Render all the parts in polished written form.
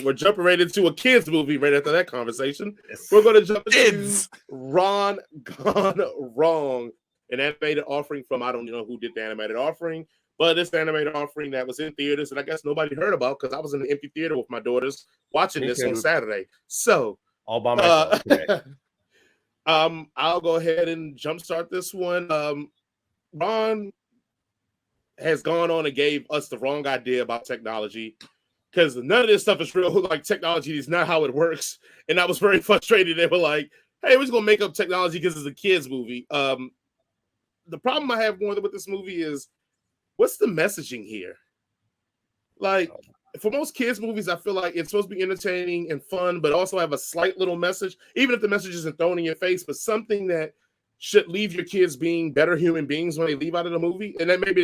We're jumping right into a kids movie right after that conversation. Yes. We're going to jump into Ron Gone Wrong, an animated offering from, I don't know who did the animated offering, but it's the animated offering that was in theaters, and I guess nobody heard about because I was in the empty theater with my daughters watching this on Saturday. So, all by myself today. I'll go ahead and jumpstart this one. Ron has gone on and gave us the wrong idea about technology because none of this stuff is real. Like, technology is not how it works. And I was very frustrated. They were like, hey, we're just going to make up technology because it's a kid's movie. The problem I have more with this movie is, what's the messaging here? Like, for most kids' movies, I feel like it's supposed to be entertaining and fun, but also have a slight little message, even if the message isn't thrown in your face, but something that should leave your kids being better human beings when they leave out of the movie. And then maybe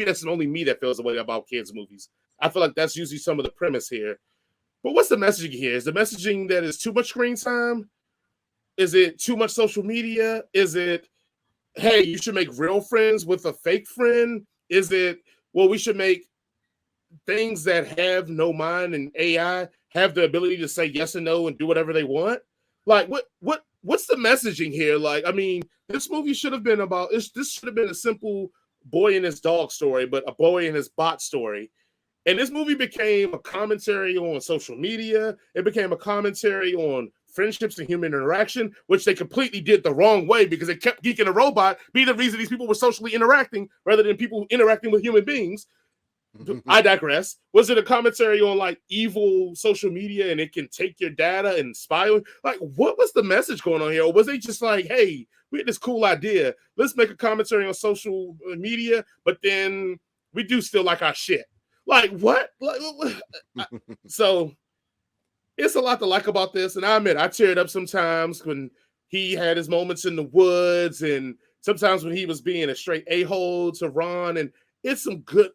that's only me that feels the way about kids' movies. I feel like that's usually some of the premise here. But what's the messaging here? Is the messaging that is too much screen time? Is it too much social media? Is it, hey, you should make real friends with a fake friend? Is it, well, we should make things that have no mind and AI have the ability to say yes and no and do whatever they want? Like, what's the messaging here? Like, I mean, this movie should have been about this should have been a simple boy and his dog story, but a boy and his bot story. And this movie became a commentary on social media. It became a commentary on friendships and human interaction, which they completely did the wrong way because they kept Geek and a Robot be the reason these people were socially interacting rather than people interacting with human beings. I digress. Was it a commentary on like evil social media and it can take your data and spy on? Like, what was the message going on here? Or was they just like, hey, we had this cool idea. Let's make a commentary on social media, but then we do still like our shit. Like, what? So it's a lot to like about this. And I admit, I teared up sometimes when he had his moments in the woods and sometimes when he was being a straight a-hole to Ron. And it's some good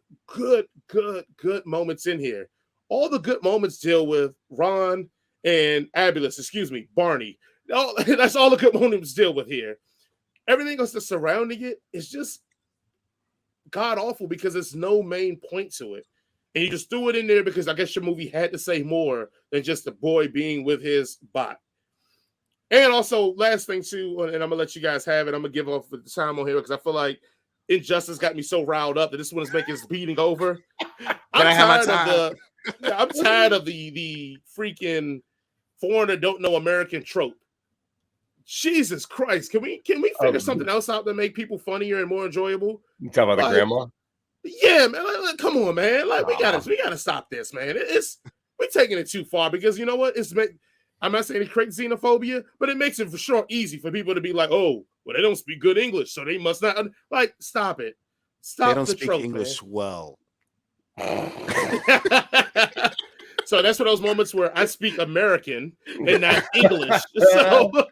moments in here. All the good moments deal with Ron and Barney. That's all the good moments deal with here. Everything else that's surrounding it is just god awful because there's no main point to it. And you just threw it in there because I guess your movie had to say more than just a boy being with his bot. And also, last thing too, and I'm going to let you guys have it. I'm going to give off the time on here because I feel like Injustice got me so riled up that this one is making his beating over. I'm tired of the freaking foreigner don't know American trope. Jesus Christ. Can we figure something else out to make people funnier and more enjoyable? You talking about the grandma? Yeah, man. Like, come on, man. Like, we gotta stop this, man. We're taking it too far because you know what? I'm not saying it creates xenophobia, but it makes it for sure easy for people to be like, oh, well, they don't speak good English, so they must not. Like, stop it. Stop. They don't speak English well. So that's one of those moments where I speak American and not English. But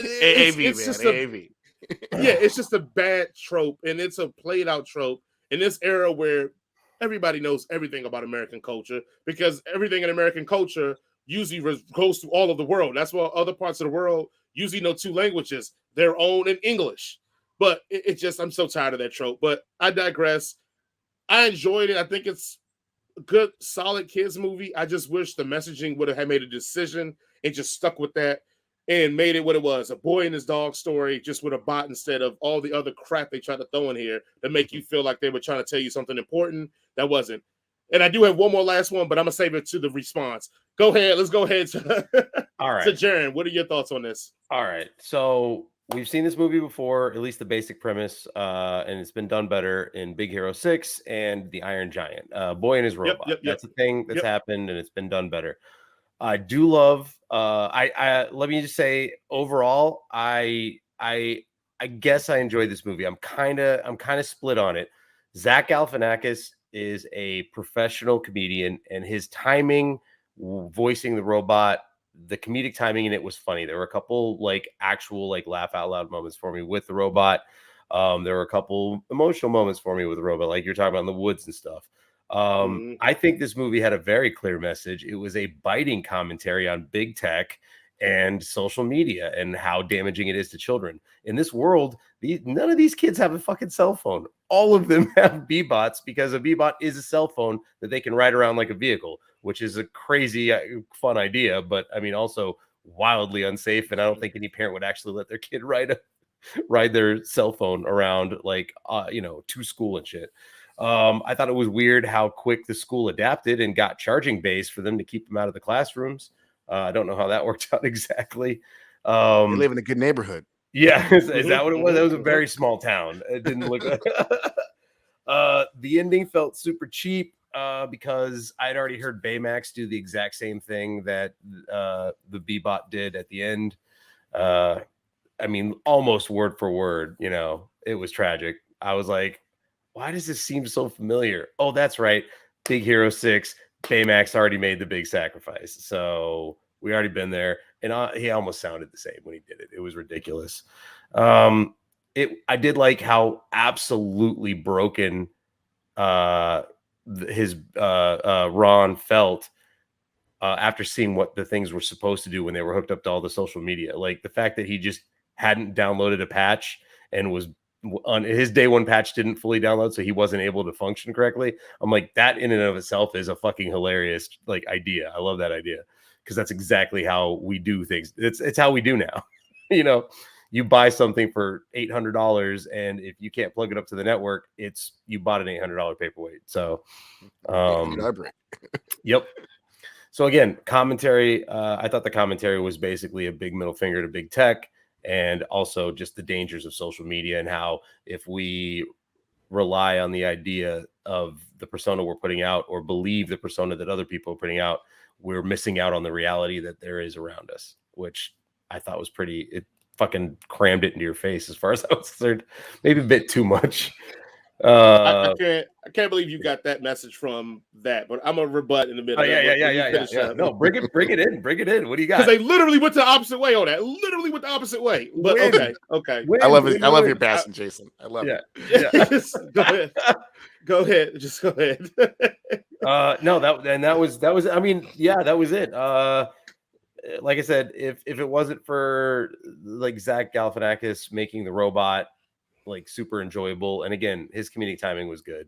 it's just it's just a bad trope, and it's a played out trope in this era where everybody knows everything about American culture because everything in American culture usually goes to all of the world. That's why other parts of the world usually know two languages, their own and English. But I'm so tired of that trope. But I digress. I enjoyed it. I think it's a good, solid kids movie. I just wish the messaging would have made a decision and just stuck with that and made it what it was, a boy and his dog story, just with a bot instead of all the other crap they tried to throw in here to make you feel like they were trying to tell you something important that wasn't. And I do have one more last one, but I'm going to save it to the response. Go ahead. Let's go ahead all right. To Jaren. What are your thoughts on this? All right. So we've seen this movie before, at least the basic premise, and it's been done better in Big Hero 6 and The Iron Giant. Boy and his robot. Yep. That's a thing that's happened, and it's been done better. I do love. I let me just say, overall, I guess I enjoyed this movie. I'm kind of split on it. Zach Galifianakis is a professional comedian, and his timing, voicing the robot, the comedic timing in it was funny. There were a couple actual laugh out loud moments for me with the robot. There were a couple emotional moments for me with the robot, like you're talking about in the woods and stuff. I think this movie had a very clear message. It was a biting commentary on big tech and social media and how damaging it is to children. In this world, none of these kids have a fucking cell phone. All of them have B-bots because a B-bot is a cell phone that they can ride around like a vehicle. which is a crazy, fun idea, but I mean, also wildly unsafe. And I don't think any parent would actually let their kid ride their cell phone around like, to school and shit. I thought it was weird how quick the school adapted and got charging bays for them to keep them out of the classrooms. I don't know how that worked out exactly. They live in a good neighborhood. Yeah, is that what it was? It was a very small town. It didn't look like the ending felt super cheap because I'd already heard Baymax do the exact same thing that the Bebot did at the end. I mean, almost word for word, it was tragic. I was like, why does this seem so familiar? Oh, that's right. Big Hero 6, Baymax already made the big sacrifice. So we already been there. And he almost sounded the same when he did it. It was ridiculous. I did like how absolutely broken his Ron felt after seeing what the things were supposed to do when they were hooked up to all the social media. Like the fact that he just hadn't downloaded a patch and was on his day one patch didn't fully download, so he wasn't able to function correctly. I'm like, that in and of itself is a fucking hilarious idea. I love that idea because that's exactly how we do things. It's how we do now. You buy something for $800, and if you can't plug it up to the network, you bought an $800 paperweight. So, yep. So again, commentary. I thought the commentary was basically a big middle finger to big tech, and also just the dangers of social media and how if we rely on the idea of the persona we're putting out or believe the persona that other people are putting out, we're missing out on the reality that there is around us, which I thought was it fucking crammed it into your face as far as I was concerned. Maybe a bit too much. I can't believe you got that message from that, but I'm gonna rebut in a minute. Yeah. No, bring it in. What do you got? Because they literally went the opposite way on that. Literally went the opposit way. But okay. I love it. I love your passion, Jason. I love it. Yeah. Go ahead. Go ahead. Just go ahead. No, that was. I mean, yeah, that was it. Like I said, if it wasn't for like Zach Galifianakis making the robot like super enjoyable, and again, his comedic timing was good.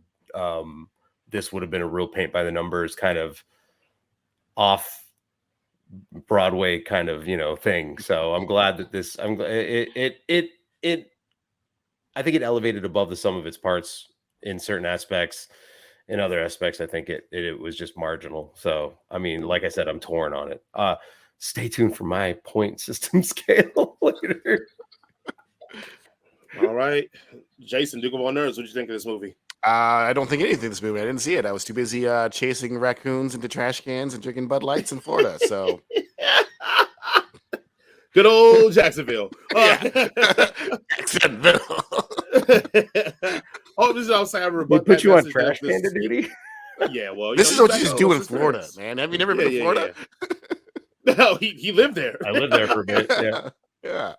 This would have been a real paint by the numbers kind of off Broadway kind of thing. So I'm glad that I think it elevated above the sum of its parts in certain aspects. In other aspects, I think it was just marginal. So I mean, like I said, I'm torn on it. Stay tuned for my point system scale later. All right, Jason, Duke of All Nerds, what do you think of this movie? I don't think anything of this movie. I didn't see it. I was too busy chasing raccoons into trash cans and drinking Bud Lights in Florida. So, good old Jacksonville. Jacksonville. Oh, this is outside. They put you on trash can duty. Yeah, well, this is what you just do in Florida, man. Have you never been to Florida? Yeah. No, he lived there. I lived there for a bit. Yeah.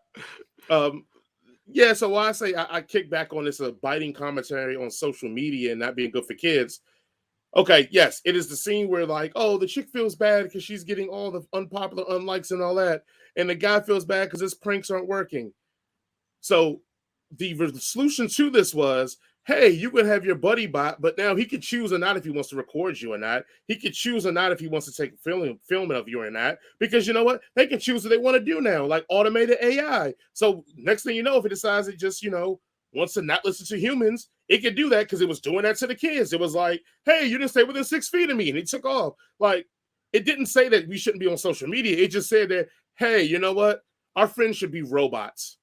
Yeah. So why I say I kick back on this biting commentary on social media and not being good for kids. Okay, yes, it is the scene where like, oh, the chick feels bad because she's getting all the unpopular unlikes and all that, and the guy feels bad because his pranks aren't working. So the solution to this was, hey, you can have your buddy bot, but now he could choose or not if he wants to record you or not. He could choose or not if he wants to take film of you or not. Because you know what? They can choose what they want to do now, like automated AI. So next thing you know, if it decides it just, wants to not listen to humans, it could do that because it was doing that to the kids. It was like, hey, you didn't stay within 6 feet of me. And he took off. Like, it didn't say that we shouldn't be on social media. It just said that, hey, you know what? Our friends should be robots.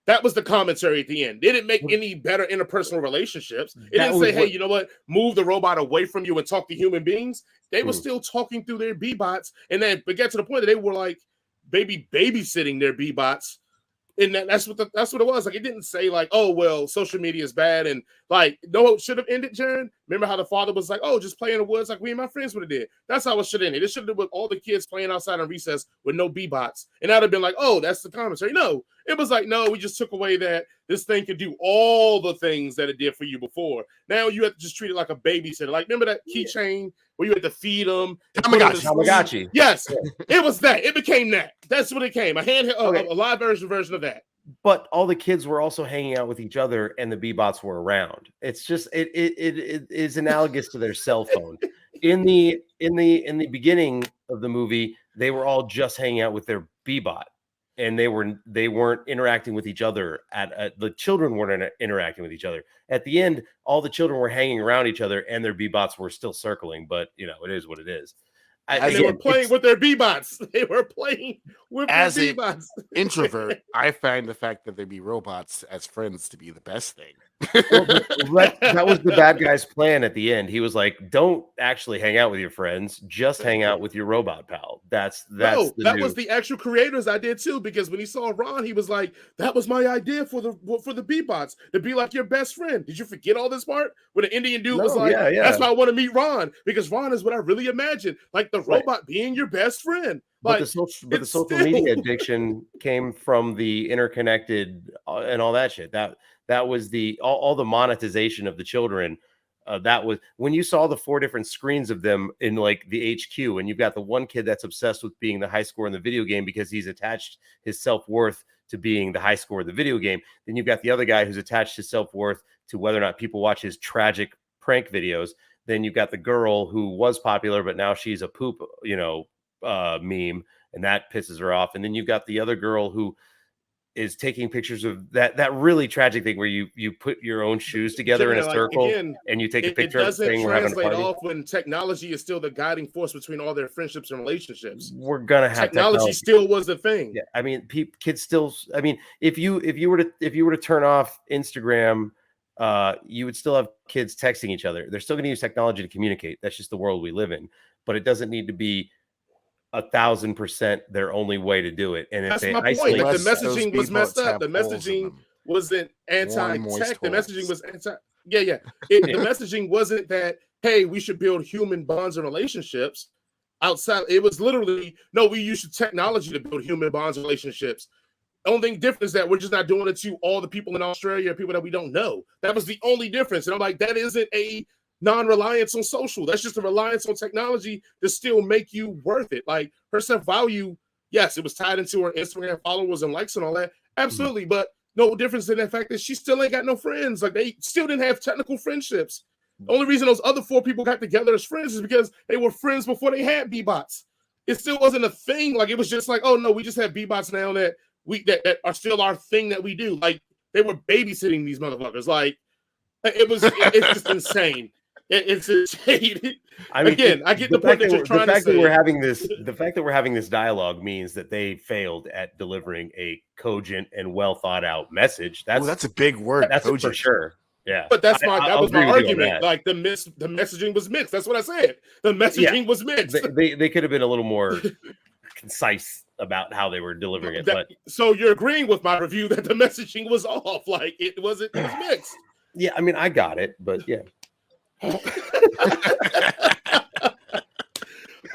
That was the commentary at the end. It didn't make any better interpersonal relationships. It didn't say, hey, you know what? Move the robot away from you and talk to human beings. They were still talking through their B-bots. And then it got to the point that they were like babysitting their B-bots. And that's what it was. Like, it didn't say like, oh, well, social media is bad. And like, no, it should have ended, Jaron. Remember how the father was like, oh, just play in the woods like we and my friends would have did. That's how it should have ended. It should have been with all the kids playing outside on recess with no B-bots. And that would have been like, oh, that's the commentary. No, it was like, no, we just took away that this thing could do all the things that it did for you before. Now you have to just treat it like a babysitter. Like, remember that keychain where you had to feed them? Tamagotchi. Yes, it was that. It became that. That's what it came. A handheld, a live version of that. But all the kids were also hanging out with each other, and the B-bots were around. It's just it is analogous to their cell phone. in the beginning of the movie, they were all just hanging out with their Bebot, and they weren't interacting with each other. The children weren't interacting with each other. At the end, all the children were hanging around each other, and their Bebots were still circling. But it is what it is. They were playing with their Bebots. They were playing with their Bebots. Introvert, I find the fact that there be robots as friends to be the best thing. Well, that was the bad guy's plan at the end. He was like, "Don't actually hang out with your friends; just hang out with your robot pal." That was the actual creators' idea too. Because when he saw Ron, he was like, "That was my idea for the Bebots to be like your best friend." Did you forget all this part when the Indian dude was like, "That's why I want to meet Ron because Ron is what I really imagined, like the robot being your best friend." But the social media addiction came from the interconnected and all that shit. That was all the monetization of the children. That was when you saw the 4 different screens of them in like the HQ, and you've got the one kid that's obsessed with being the high score in the video game because he's attached his self-worth to being the high score of the video game. Then you've got the other guy who's attached his self-worth to whether or not people watch his tragic prank videos. Then you've got the girl who was popular, but now she's a poop, meme, and that pisses her off. And then you've got the other girl who is taking pictures of that really tragic thing where you put your own shoes together in a circle and you take a picture of the thing. We're having a party. Off when technology is still the guiding force between all their friendships and relationships. We're gonna have technology still was the thing. Yeah, I mean, kids still. I mean, if you were to turn off Instagram, you would still have kids texting each other. They're still going to use technology to communicate. That's just the world we live in. But it doesn't need to be 1,000% their only way to do it. And that's my point. Like the messaging was messed up. The messaging wasn't anti-tech. The messaging was anti. The messaging wasn't that, hey, we should build human bonds and relationships outside. It was literally, no, we use technology to build human bonds and relationships. The only thing different is that we're just not doing it to all the people in Australia, people that we don't know. That was the only difference. And I'm like, that isn't a non-reliance on social. That's just a reliance on technology to still make you worth it. Like her self-value, yes, it was tied into her Instagram followers and likes and all that. Absolutely. But no difference in the fact that she still ain't got no friends. Like they still didn't have technical friendships. The only reason those other 4 people got together as friends is because they were friends before they had Bebots. It still wasn't a thing. Like it was just like, oh no, we just have Bebots now that that are still our thing that we do. Like they were babysitting these motherfuckers. Like it's just insane. It's insane. I mean, again, I get the point that you're trying to say. The fact that we're having this dialogue means that they failed at delivering a cogent and well thought out message. That's a big word. That's for sure. Yeah, but that was my argument. Like the messaging was mixed. That's what I said. The messaging was mixed. They could have been a little more concise about how they were delivering it. So you're agreeing with my review that the messaging was off. Like it was mixed. Yeah, I mean, I got it, but yeah.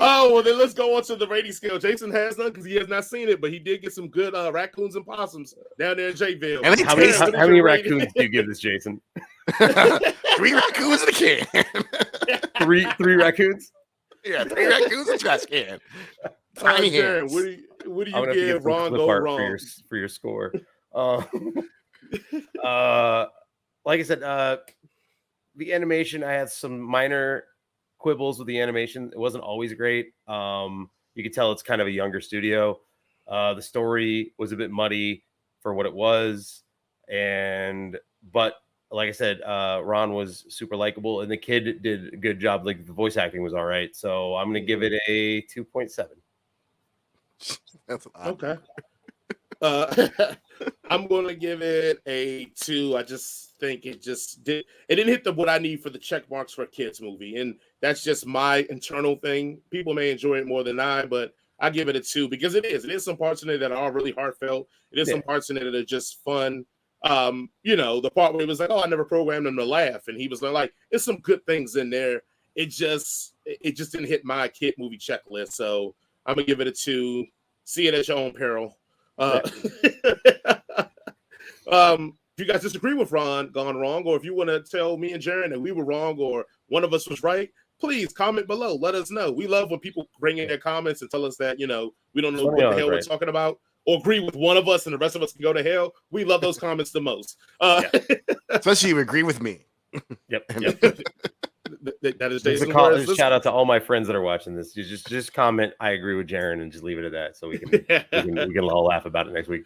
Oh, well then let's go on to the rating scale. Jason has none because he has not seen it, but he did get some good raccoons and possums down there in Jayville. How many raccoons do you give this, Jason? 3 raccoons in a can. three raccoons? Yeah, 3 raccoons in a trash can. Tiny hands. What do you give Ron go wrong for your score? Like I said, the animation, I had some minor quibbles with the animation. It wasn't always great. You could tell it's kind of a younger studio. The story was a bit muddy for what it was. But like I said, Ron was super likable and the kid did a good job. Like the voice acting was all right. So I'm going to give it a 2.7. That's okay. I'm going to give it a 2. I just think it didn't hit what I need for the check marks for a kids movie. And that's just my internal thing. People may enjoy it more than I, but I give it a 2 because it is some parts in it that are really heartfelt. It is some parts in it that are just fun. The part where he was like, oh, I never programmed him to laugh. And he was like, there's some good things in there. It just didn't hit my kid movie checklist. So I'm going to give it a 2. See it at your own peril. If you guys disagree with Ron Gone Wrong, or if you want to tell me and Jaren that we were wrong or one of us was right, please comment below. Let us know. We love when people bring in their comments and tell us that, we don't know what the hell we're talking about, or agree with one of us and the rest of us can go to hell. We love those comments the most. Especially if you agree with me. Yep. That is Just Jason's words. shout out to all my friends that are watching this. You just comment. I agree with Jaron, and just leave it at that, so we can we can all laugh about it next week.